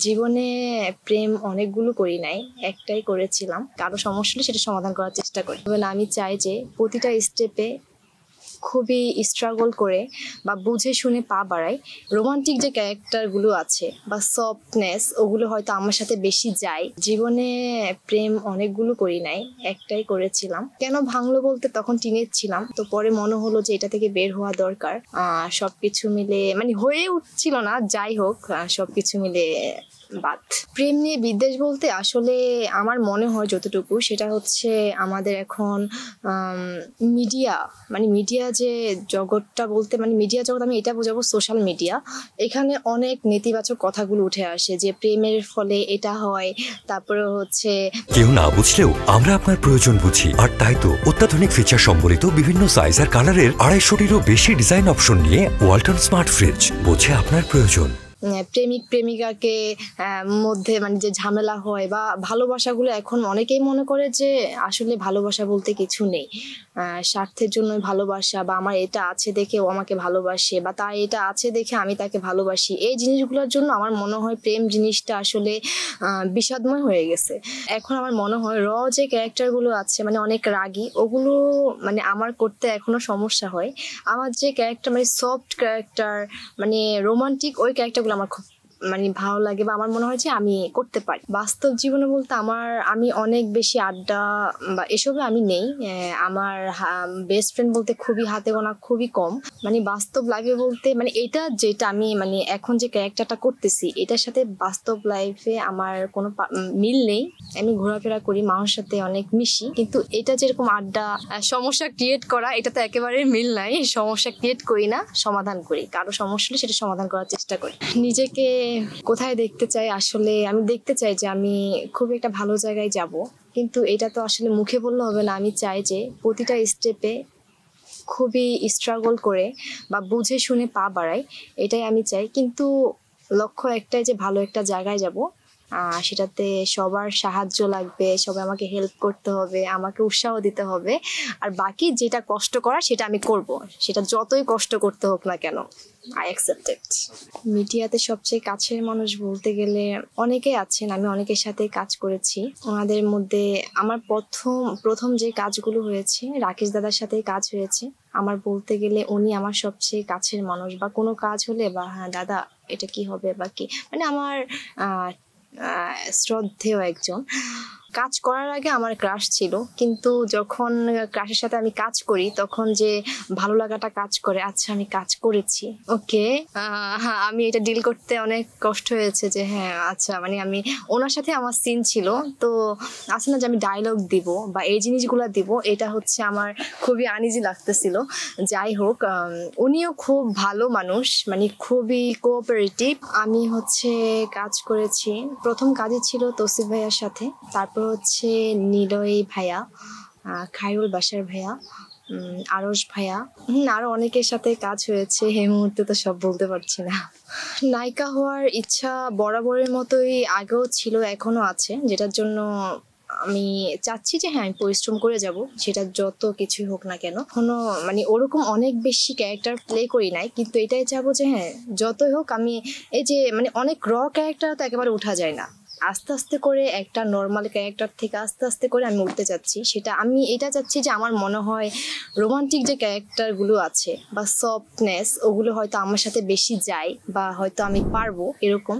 জীবনে প্রেম অনেকগুলো করি নাই, একটাই করেছিলাম। কারো সমস্যা হলে সেটা সমাধান করার চেষ্টা করি। তবে আমি চাই যে প্রতিটা স্টেপে খুবই স্ট্রাগল করে বা বুঝে শুনে পা বাড়াই। রোমান্টিক যে ক্যারেক্টারগুলো আছে বা সফটনেস, ওগুলো হয়তো আমার সাথে বেশি যায়। জীবনে প্রেম অনেকগুলো করি নাই, একটাই করেছিলাম। কেন ভাঙলো বলতে, তখন টিনেজ ছিলাম, তো পরে মনে হলো যে এটা থেকে বের হওয়া দরকার। সবকিছু মিলে হয়ে উঠছিল না, যাই হোক সবকিছু মিলে বাদ। প্রেম নিয়ে বিদ্বেষ বলতে আসলে আমার মনে হয় যতটুকু, সেটা হচ্ছে আমাদের এখন মিডিয়া মিডিয়া যে জগৎটা বলতে মিডিয়া জগৎ, আমি এটা বোঝাবো সোশ্যাল মিডিয়া। এখানে অনেক নেতিবাচক কথাগুলো উঠে আসে যে প্রেমের ফলে এটা হয়, তারপরে হচ্ছে কেউ না বুঝলেও আমরা আপনার প্রয়োজন বুঝি, আর তাই তো অত্যাধুনিক ফিচার সম্বলিত বিভিন্ন সাইজ আর কালারের 250-টিরও বেশি ডিজাইন অপশন নিয়ে ওয়ালটন স্মার্ট ফ্রিজ বোঝে আপনার প্রয়োজন। প্রেমিক প্রেমিকাকে মধ্যে যে ঝামেলা হয় বা ভালোবাসাগুলো, এখন অনেকেই মনে করে যে আসলে ভালোবাসা বলতে কিছু নেই, স্বার্থের জন্য ভালোবাসা, বা আমার এটা আছে দেখে ও আমাকে ভালোবাসে, বা তার এটা আছে দেখে আমি তাকে ভালোবাসি। এই জিনিসগুলোর জন্য আমার মনে হয় প্রেম জিনিসটা আসলে বিষাদময় হয়ে গেছে। এখন আমার মনে হয় যে ক্যারেক্টারগুলো আছে অনেক রাগী, ওগুলো আমার করতে এখনো সমস্যা হয়। আমার যে ক্যারেক্টার সফট ক্যারেক্টার রোমান্টিক, ওই ক্যারেক্টারগুলো আমার খুব ভালো লাগে, বা আমার মনে হয় যে আমি করতে পারি। বাস্তব জীবনে বলতে আমি অনেক বেশি আড্ডা বা এসবে আমি নেই। আমার বেস্ট ফ্রেন্ড বলতে খুবই হাতে গোনা, খুবই কম। বাস্তব লাইফে বলতে এটা যেটা আমি এখন যে ক্যারেক্টারটা করতেছি, এটার সাথে বাস্তব লাইফে আমার কোনো মিল নেই। আমি ঘোরাফেরা করি, মানুষের সাথে অনেক মিশি, কিন্তু এটা যেরকম আড্ডা সমস্যা ক্রিয়েট করা, এটা তো একেবারে মিল নাই। সমস্যা ক্রিয়েট করি না, সমাধান করি। কারো সমস্যা হলে সেটা সমাধান করার চেষ্টা করি। নিজেকে কোথায় দেখতে চাই, আসলে আমি দেখতে চাই যে আমি খুব একটা ভালো জায়গায় যাব, কিন্তু এটা তো আসলে মুখে বললে হবে না। আমি চাই যে প্রতিটা স্টেপে খুবই স্ট্রাগল করে বা বুঝে শুনে পা বাড়াই, এটাই আমি চাই। কিন্তু লক্ষ্য একটাই, যে ভালো একটা জায়গায় যাব। সেটাতে সবার সাহায্য লাগবে, সবাই আমাকে হেল্প করতে হবে, আমাকে উৎসাহ দিতে হবে। আর বাকি যেটা কষ্ট করা সেটা আমি করব, সেটা যতই কষ্ট করতে হোক না কেন, আই অ্যাকসেপ্ট ইট। মিডিয়াতে সবচেয়ে কাছের মানুষ বলতে গেলে অনেকেই আছেন, আমি অনেকের সাথে কাজ করেছি। ওনাদের মধ্যে আমার প্রথম যে কাজগুলো হয়েছে, রাকেশ দাদার সাথে কাজ হয়েছে। আমার বলতে গেলে উনি আমার সবচেয়ে কাছের মানুষ, বা কোনো কাজ হলে বা হ্যাঁ দাদা এটা কি হবে বা কি, আমার শ্রদ্ধেয় একজন। কাজ করার আগে আমার ক্রাশ ছিল, কিন্তু যখন ক্রাশের সাথে আমি কাজ করি, তখন যে ভালো লাগাটা কাজ করে, আচ্ছা আমি কাজ করেছি, ওকে। আমি এটা ডিল করতে অনেক কষ্ট হয়েছে যে হ্যাঁ আচ্ছা, আমি ওনার সাথে আমার সিন ছিল, তো আছে না যে আমি ডায়লগ দিব বা এই জিনিসগুলো দিব, এটা হচ্ছে আমার খুবই আনইজি লাগতেছিল। যাই হোক, উনিও খুব ভালো মানুষ, খুবই কোঅপারেটিভ। আমি কাজ করেছি, প্রথম কাজই ছিল তৌসিফ ভাইয়ার সাথে, তারপর হচ্ছে নিলয় ভাইয়া, খায়রুল বাসার ভাইয়া, আরশ ভাইয়া, আরো অনেকের সাথে কাজ হয়েছে। এই মুহূর্তে তো সব বলতে পারছি না। নায়িকা হওয়ার ইচ্ছা বরাবরের মতোই আগেও ছিল, এখনো আছে, যেটার জন্য আমি চাচ্ছি যে হ্যাঁ আমি পরিশ্রম করে যাব, সেটা যত কিছুই হোক না কেন। এখনো ওরকম অনেক বেশি ক্যারেক্টার প্লে করি নাই, কিন্তু এটাই চাবো যে হ্যাঁ যতই হোক আমি এই যে অনেক ক্যারেক্টার তো একেবারে উঠা যায় না, আস্তে আস্তে করে একটা নর্মাল ক্যারেক্টার থেকে আস্তে আস্তে করে আমি উঠতে চাচ্ছি। আমি এটা চাচ্ছি যে আমার মনে হয় রোমান্টিক যে ক্যারেক্টারগুলো আছে বা সফটনেস, ওগুলো হয়তো আমার সাথে বেশি যায়, বা হয়তো আমি পারবো এরকম।